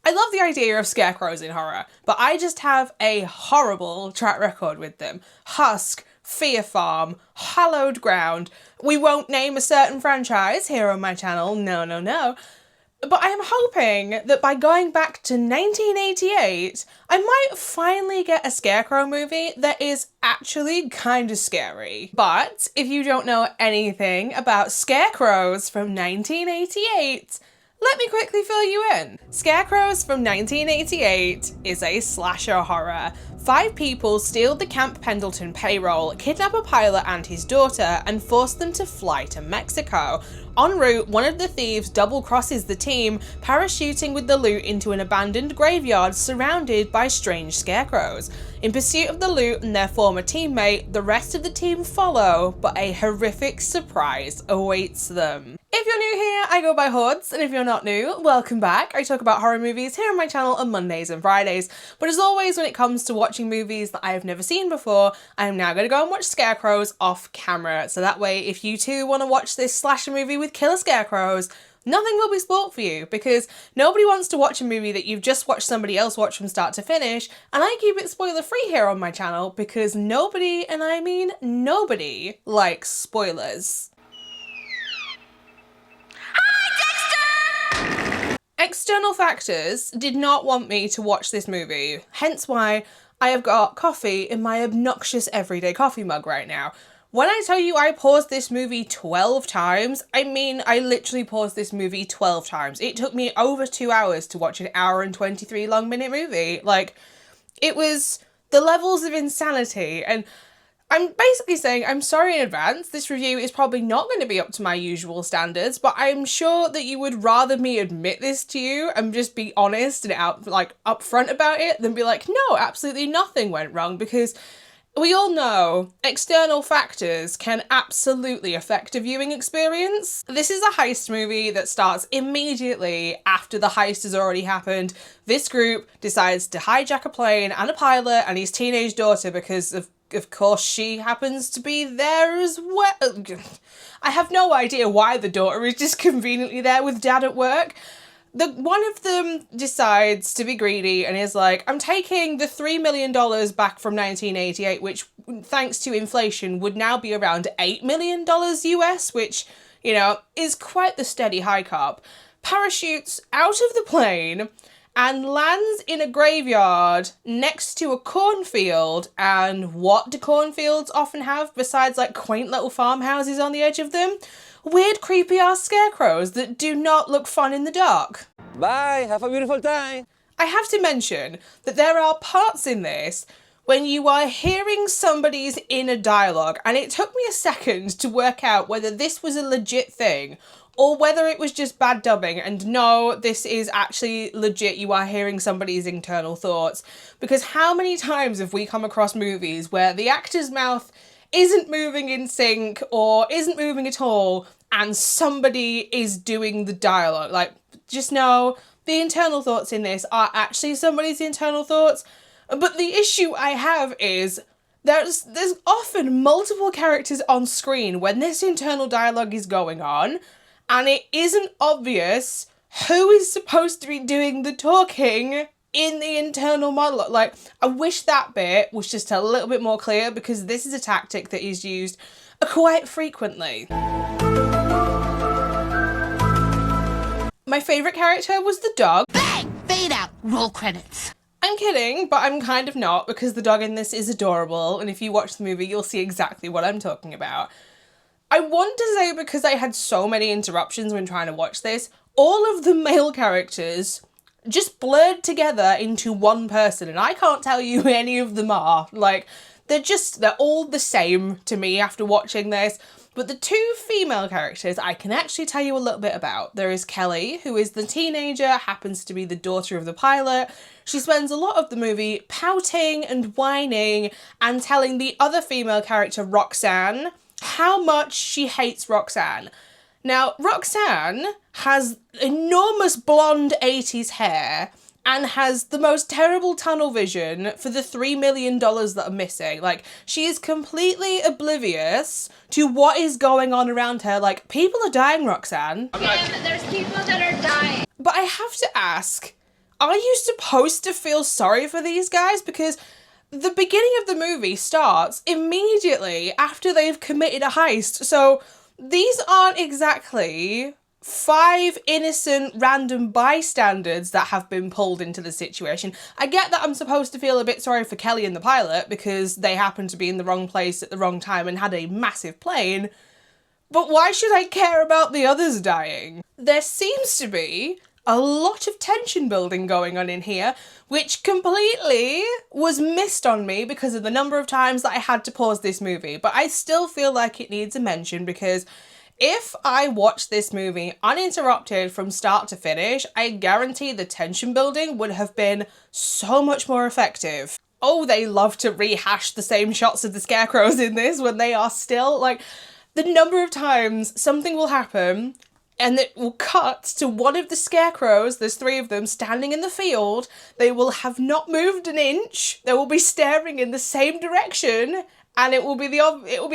I love the idea of scarecrows in horror, but I just have a horrible track record with them. Husk, Fear Farm, Hallowed Ground. We won't name a certain franchise here on my channel, no, no, no. But I am hoping that by going back to 1988, I might finally get a Scarecrow movie that is actually kind of scary. But if you don't know anything about Scarecrows from 1988, let me quickly fill you in. Scarecrows from 1988 is a slasher horror. 5 people steal the Camp Pendleton payroll, kidnap a pilot and his daughter, and force them to fly to Mexico. En route, one of the thieves double-crosses the team, parachuting with the loot into an abandoned graveyard surrounded by strange scarecrows. In pursuit of the loot and their former teammate, the rest of the team follow, but a horrific surprise awaits them. If you're new here, I go by Hordes, and if you're not new, welcome back. I talk about horror movies here on my channel on Mondays and Fridays, but as always when it comes to watching movies that I have never seen before, I am now going to go and watch Scarecrows off camera, so that way if you too want to watch this slasher movie with killer scarecrows, nothing will be spoilt for you, because nobody wants to watch a movie that you've just watched somebody else watch from start to finish, and I keep it spoiler free here on my channel because nobody, and I mean nobody, likes spoilers. External factors did not want me to watch this movie, hence why I have got coffee in my obnoxious everyday coffee mug right now. When I tell you I paused this movie 12 times, I mean I literally paused this movie 12 times. It took me over 2 hours to watch an hour and 23 long minute movie. Like, it was the levels of insanity, and I'm basically saying I'm sorry in advance. This review is probably not going to be up to my usual standards, but I'm sure that you would rather me admit this to you and just be honest and upfront about it than be like, no, absolutely nothing went wrong, because we all know external factors can absolutely affect a viewing experience. This is a heist movie that starts immediately after the heist has already happened. This group decides to hijack a plane and a pilot and his teenage daughter because of course she happens to be there as well. I have no idea why the daughter is just conveniently there with dad at work. One of them decides to be greedy and is like, I'm taking the $3 million back from 1988, which thanks to inflation would now be around $8 million US, which, you know, is quite the steady hike up, parachutes out of the plane and lands in a graveyard next to a cornfield. And what do cornfields often have besides like quaint little farmhouses on the edge of them? Weird creepy ass scarecrows that do not look fun in the dark. Bye, have a beautiful time. I have to mention that there are parts in this when you are hearing somebody's inner dialogue, and it took me a second to work out whether this was a legit thing or whether it was just bad dubbing, and no, this is actually legit. You are hearing somebody's internal thoughts, because how many times have we come across movies where the actor's mouth isn't moving in sync or isn't moving at all and somebody is doing the dialogue? Like, just know the internal thoughts in this are actually somebody's internal thoughts. But the issue I have is there's often multiple characters on screen when this internal dialogue is going on, and it isn't obvious who is supposed to be doing the talking in the internal monologue. Like, I wish that bit was just a little bit more clear, because this is a tactic that is used quite frequently. My favourite character was the dog. Bang! Fade out. Roll credits. I'm kidding, but I'm kind of not, because the dog in this is adorable, and if you watch the movie, you'll see exactly what I'm talking about. I want to say, because I had so many interruptions when trying to watch this, all of the male characters just blurred together into one person, and I can't tell you who any of them are. Like, they're all the same to me after watching this. But the 2 female characters I can actually tell you a little bit about. There is Kelly, who is the teenager, happens to be the daughter of the pilot. She spends a lot of the movie pouting and whining and telling the other female character, Roxanne, how much she hates Roxanne. Now, Roxanne has enormous blonde 80s hair and has the most terrible tunnel vision for the $3 million that are missing. Like, she is completely oblivious to what is going on around her. Like, people are dying, Roxanne. Yeah, but there's people that are dying. But I have to ask, are you supposed to feel sorry for these guys? Because the beginning of the movie starts immediately after they've committed a heist. So these aren't exactly 5 innocent random bystanders that have been pulled into the situation. I get that I'm supposed to feel a bit sorry for Kelly and the pilot because they happened to be in the wrong place at the wrong time and had a massive plane. But why should I care about the others dying? There seems to be a lot of tension building going on in here, which completely was missed on me because of the number of times that I had to pause this movie. But I still feel like it needs a mention because if I watched this movie uninterrupted from start to finish, I guarantee the tension building would have been so much more effective. Oh, they love to rehash the same shots of the Scarecrows in this when they are still, like, the number of times something will happen and it will cut to one of the Scarecrows, there's 3 of them, standing in the field. They will have not moved an inch. They will be staring in the same direction and it will be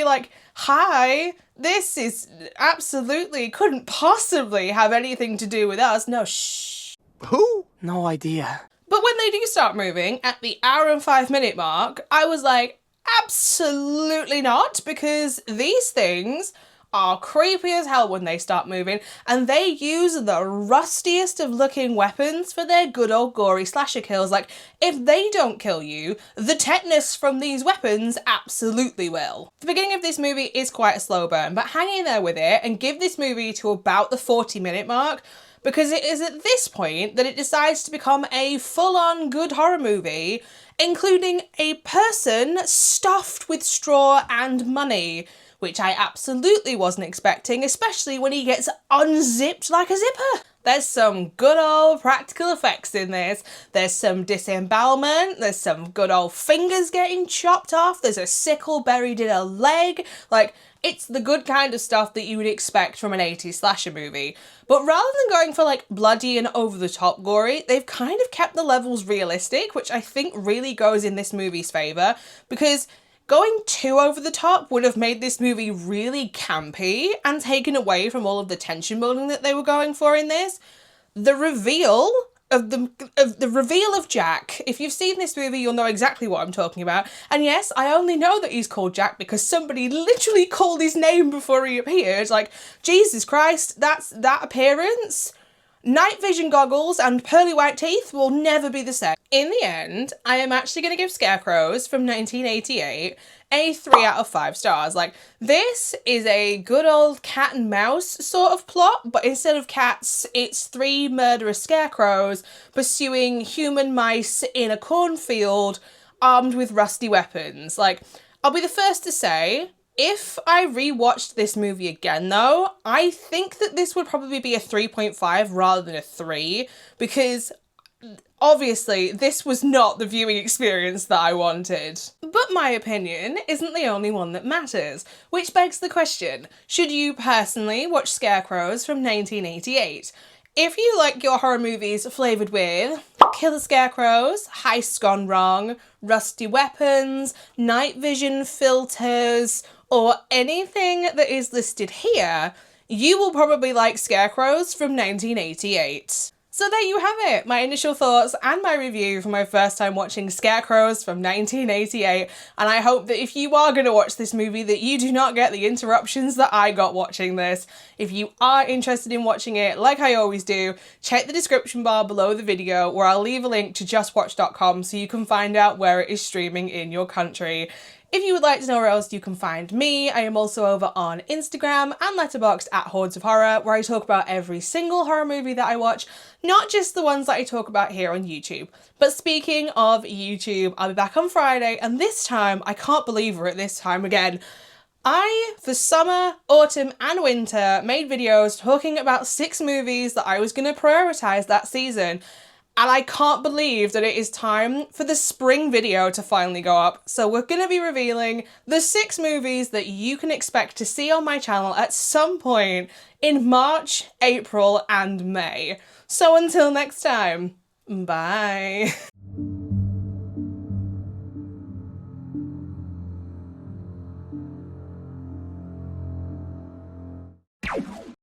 like, hi, this is absolutely couldn't possibly have anything to do with us. No, shh. Who? No idea. But when they do start moving at the hour and 5 minute mark, I was like, absolutely not, because these things are creepy as hell when they start moving, and they use the rustiest of looking weapons for their good old gory slasher kills. Like, if they don't kill you, the tetanus from these weapons absolutely will. The beginning of this movie is quite a slow burn, but hang in there with it and give this movie to about the 40-minute mark, because it is at this point that it decides to become a full-on good horror movie, including a person stuffed with straw and money, which I absolutely wasn't expecting, especially when he gets unzipped like a zipper. There's some good old practical effects in this. There's some disembowelment. There's some good old fingers getting chopped off. There's a sickle buried in a leg. Like, it's the good kind of stuff that you would expect from an 80s slasher movie. But rather than going for like bloody and over-the-top gory, they've kind of kept the levels realistic, which I think really goes in this movie's favour, because going too over the top would have made this movie really campy and taken away from all of the tension building that they were going for in this. The reveal of Jack, if you've seen this movie, you'll know exactly what I'm talking about. And yes, I only know that he's called Jack because somebody literally called his name before he appeared. Like, Jesus Christ, that appearance. Night vision goggles and pearly white teeth will never be the same. In the end, I am actually going to give Scarecrows from 1988 a 3 out of 5 stars. Like, this is a good old cat and mouse sort of plot, but instead of cats, it's 3 murderous scarecrows pursuing human mice in a cornfield armed with rusty weapons. Like, I'll be the first to say, if I rewatched this movie again though, I think that this would probably be a 3.5 rather than a 3, because obviously this was not the viewing experience that I wanted. But my opinion isn't the only one that matters, which begs the question, should you personally watch Scarecrows from 1988? If you like your horror movies flavoured with killer scarecrows, heists gone wrong, rusty weapons, night vision filters, or anything that is listed here, you will probably like Scarecrows from 1988. So there you have it, my initial thoughts and my review for my first time watching Scarecrows from 1988, and I hope that if you are going to watch this movie that you do not get the interruptions that I got watching this. If you are interested in watching it, like I always do, check the description bar below the video where I'll leave a link to justwatch.com so you can find out where it is streaming in your country. If you would like to know where else you can find me, I am also over on Instagram and Letterboxd at HordesOfHorror, where I talk about every single horror movie that I watch, not just the ones that I talk about here on YouTube. But speaking of YouTube, I'll be back on Friday, and this time, I can't believe we're at this time again, I, for summer, autumn and winter, made videos talking about 6 movies that I was going to prioritise that season. And I can't believe that it is time for the spring video to finally go up. So we're going to be revealing the 6 movies that you can expect to see on my channel at some point in March, April and May. So until next time, bye.